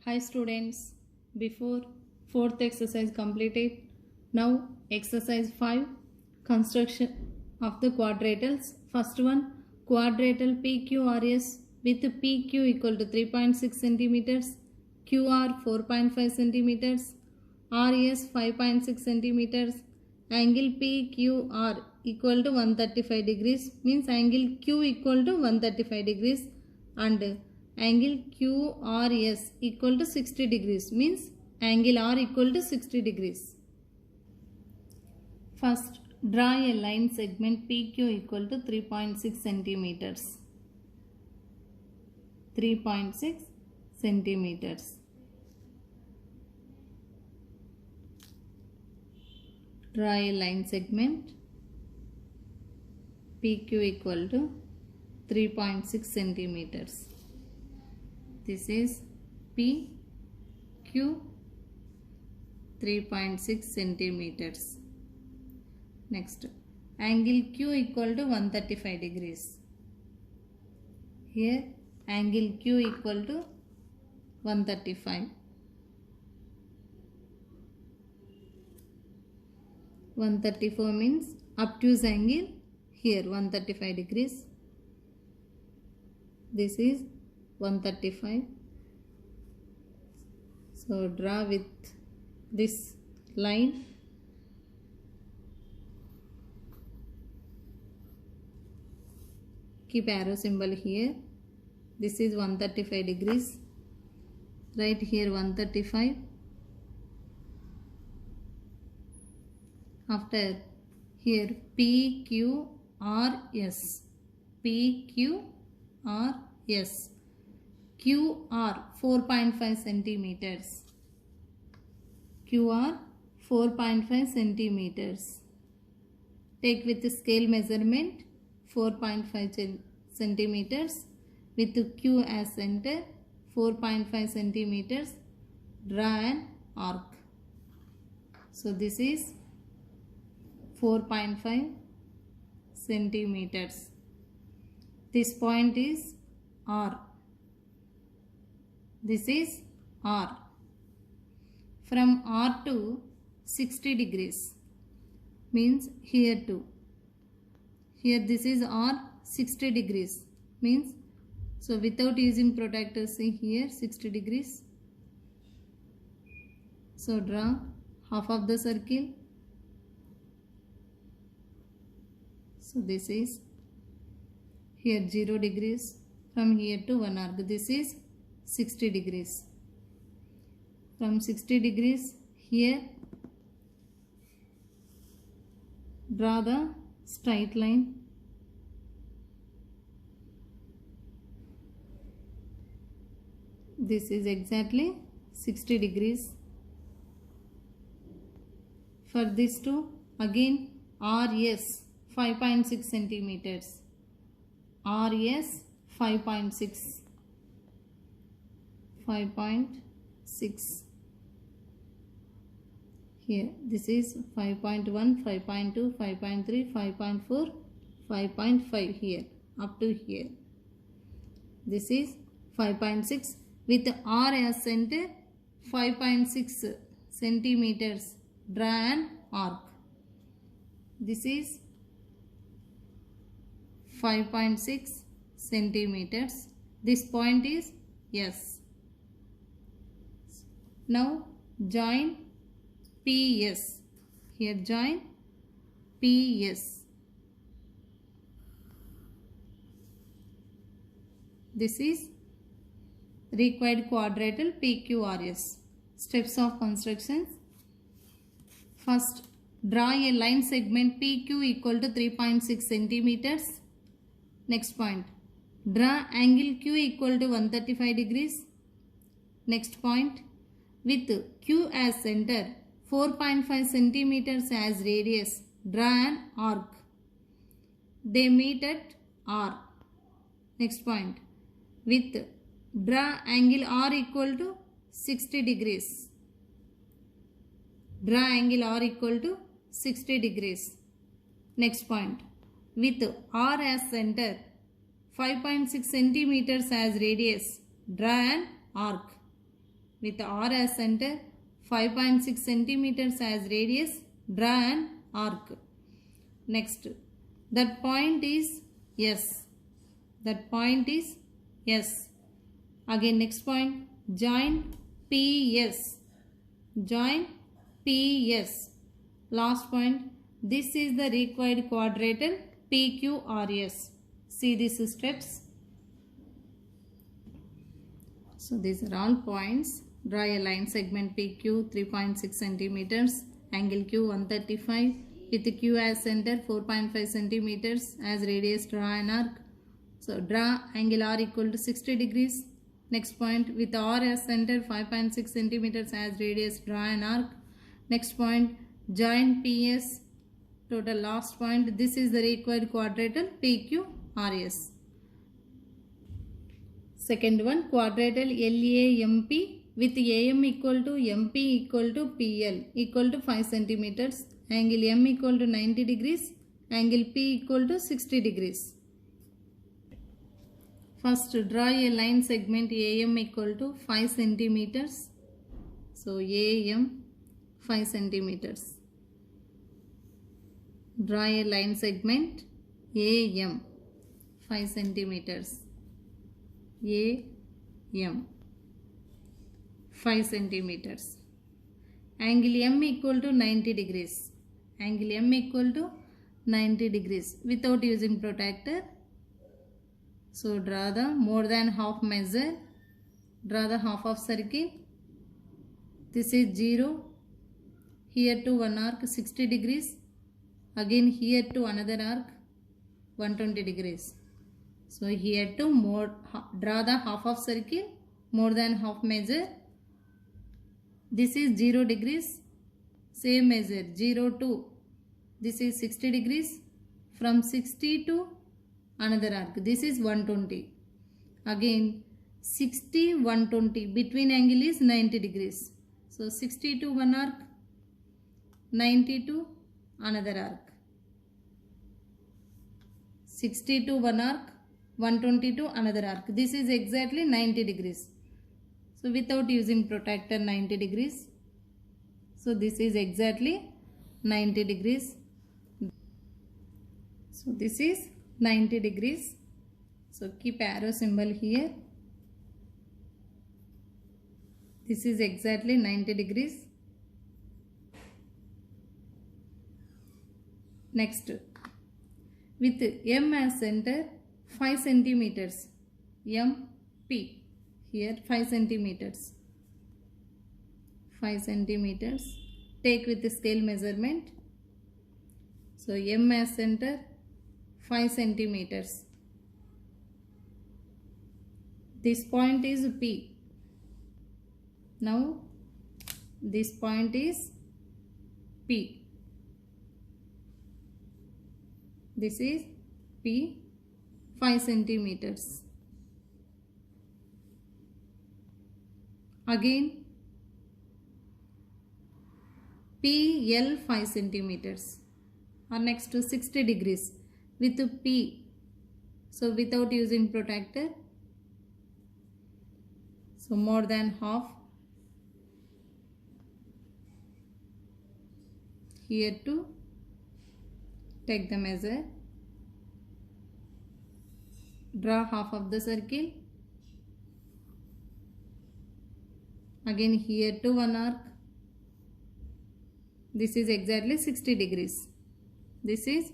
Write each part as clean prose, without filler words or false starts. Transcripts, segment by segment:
Hi students, before fourth exercise completed, now exercise 5 construction of the quadrilaterals. First one, quadrilateral PQRS with PQ equal to 3.6 centimeters, QR 4.5 centimeters, RS 5.6 centimeters, angle PQR equal to 135 degrees means angle Q equal to 135 degrees and angle QRS equal to 60 degrees means angle R equal to 60 degrees. First, draw a line segment PQ equal to 3.6 centimeters. 3.6 centimeters. Draw a line segment PQ equal to 3.6 centimeters. This is PQ 3.6 centimeters. Next, angle Q equal to 135 degrees. Here angle Q equal to 135. 134 means obtuse angle here 135 degrees. This is 135. So draw with this line. Keep arrow symbol here. This is 135 degrees. Right here 135. After here PQRS. PQRS. QR 4.5 centimeters. QR 4.5 centimeters. Take with the scale measurement 4.5 centimeters with Q as center 4.5 centimeters. Draw an arc. So this is 4.5 centimeters. This point is R. This is R. From R to 60 degrees means here to here this is R 60 degrees means so without using protractor see here 60 degrees. So draw half of the circle. So this is here 0 degrees from here to 1 arc. This is 60 degrees. From 60 degrees here draw the straight line. This is exactly 60 degrees. For this too again RS 5.6 centimeters. RS 5.6. 5.6. Here this is 5.1, 5.2, 5.3, 5.4, 5.5 here up to here. This is 5.6 with R as center 5.6 centimeters. Draw an arc. This is 5.6 centimeters. This point is S. Now join PS. Here join PS. This is required quadrilateral PQRS. Steps of constructions. First, draw a line segment PQ equal to 3.6 centimeters. Next point, draw angle Q equal to 135 degrees. Next point, with Q as center, 4.5 centimeters as radius, draw an arc. They meet at R. Next point, with draw angle R equal to 60 degrees. Draw angle R equal to 60 degrees. Next point, with R as center, 5.6 centimeters as radius, draw an arc. with R as center, 5.6 centimeters as radius, draw an arc. Next, that point is S. That point is S. Again, next point, join PS. Join PS. Last point, this is the required quadrilateral PQRS. See these steps. So these are all points. Draw a line segment PQ 3.6 centimeters, angle Q 135, with Q as center 4.5 centimeters, as radius draw an arc. So draw angle R equal to 60 degrees. Next point, with R as center 5.6 centimeters, as radius draw an arc. Next point, join PS. Total last point, this is the required quadrilateral PQRS. Second one, quadrilateral LAMP with AM equal to MP equal to PL equal to 5 centimeters, angle M equal to 90 degrees, angle P equal to 60 degrees. First, draw a line segment AM equal to 5 centimeters. So AM 5 centimeters. Draw a line segment AM 5 centimeters. AM 5 centimeters. Angle M equal to 90 degrees. Angle M equal to 90 degrees without using protractor. So draw the more than half measure. Draw the half of circle. This is 0. Here to one arc 60 degrees. Again here to another arc 120 degrees. So here to draw the half of circle, more than half measure. This is 0 degrees. Same measure 0 to. This is 60 degrees. From 60 to another arc. This is 120. Again 60, 120. Between angle is 90 degrees. So 60 to one arc, 90 to another arc. 60 to one arc, 120 to another arc. This is exactly 90 degrees. So without using protractor 90 degrees. So this is exactly 90 degrees. So this is 90 degrees. So keep arrow symbol here. This is exactly 90 degrees. Next, with M as center, 5 centimeters. MP. Here 5 centimeters. 5 centimeters. Take with the scale measurement. So M as center, 5 centimeters. This point is P. Now this point is P. This is P, 5 centimeters. Again PL 5 centimeters. Or next to 60 degrees with P. So without using protractor. So more than half. Here to take the measure. Draw half of the circle. Again here to one arc. This is exactly 60 degrees. This is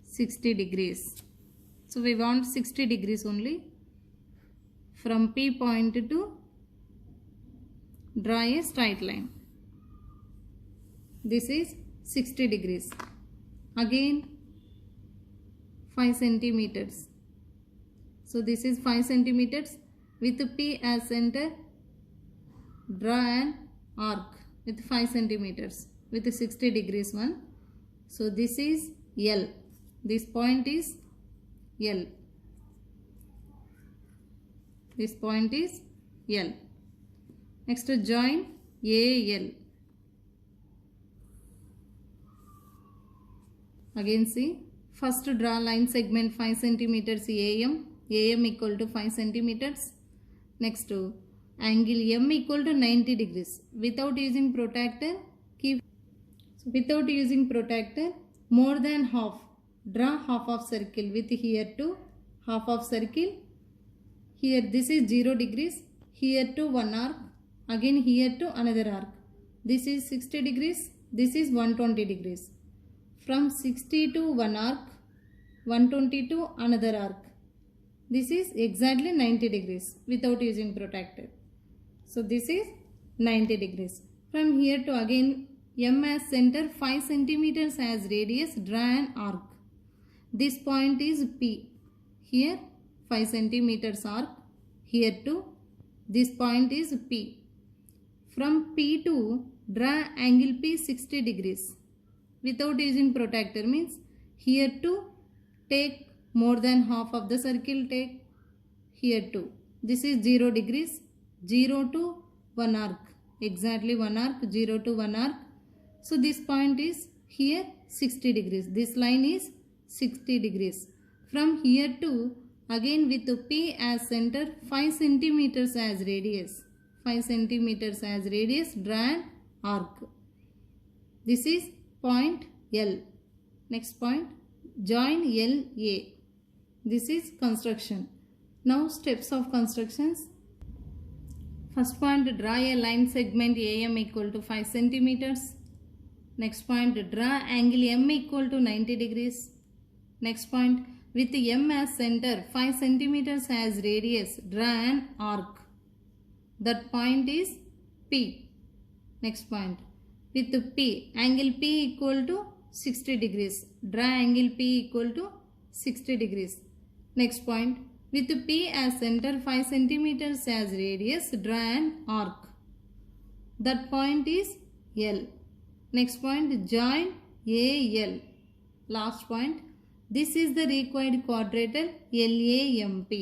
60 degrees. So we want 60 degrees only. From P point to draw a straight line. This is 60 degrees. Again 5 centimeters. So this is 5 centimeters. With P as center, draw an arc with 5 centimeters with 60 degrees one. So this is L. This point is L. This point is L. Next to join AL. Again see, first draw line segment 5 centimeters AM. AM equal to 5 centimeters. Next to angle M equal to 90 degrees. Without using protractor, keep. So without using protractor, more than half. Draw half of circle with here to half of circle. Here this is 0 degrees. Here to one arc. Again here to another arc. This is 60 degrees. This is 120 degrees. From 60 to one arc, 120 to another arc. This is exactly 90 degrees without using protractor. So this is 90 degrees. From here to again M as center, 5 centimeters as radius, draw an arc. This point is P. Here 5 centimeters arc. Here to this point is P. From P to draw angle P 60 degrees. Without using protractor means here to take more than half of the circle, take here to. This is 0 degrees. 0 to 1 arc. Exactly 1 arc. 0 to 1 arc. So this point is here 60 degrees. This line is 60 degrees. From here to again with P as center, 5 centimeters as radius. 5 centimeters as radius, draw an arc. This is point L. Next point, join LA. This is construction. Now steps of constructions. First point, draw a line segment AM equal to 5 centimeters. Next point, draw angle M equal to 90 degrees. Next point, with M as center, 5 centimeters as radius, draw an arc. That point is P. Next point, with P, angle P equal to 60 degrees. Draw angle P equal to 60 degrees. Next point, with P as center, 5 centimeters as radius, draw an arc. That point is L. Next point, join AL. Last point, this is the required quadrilateral LAMP.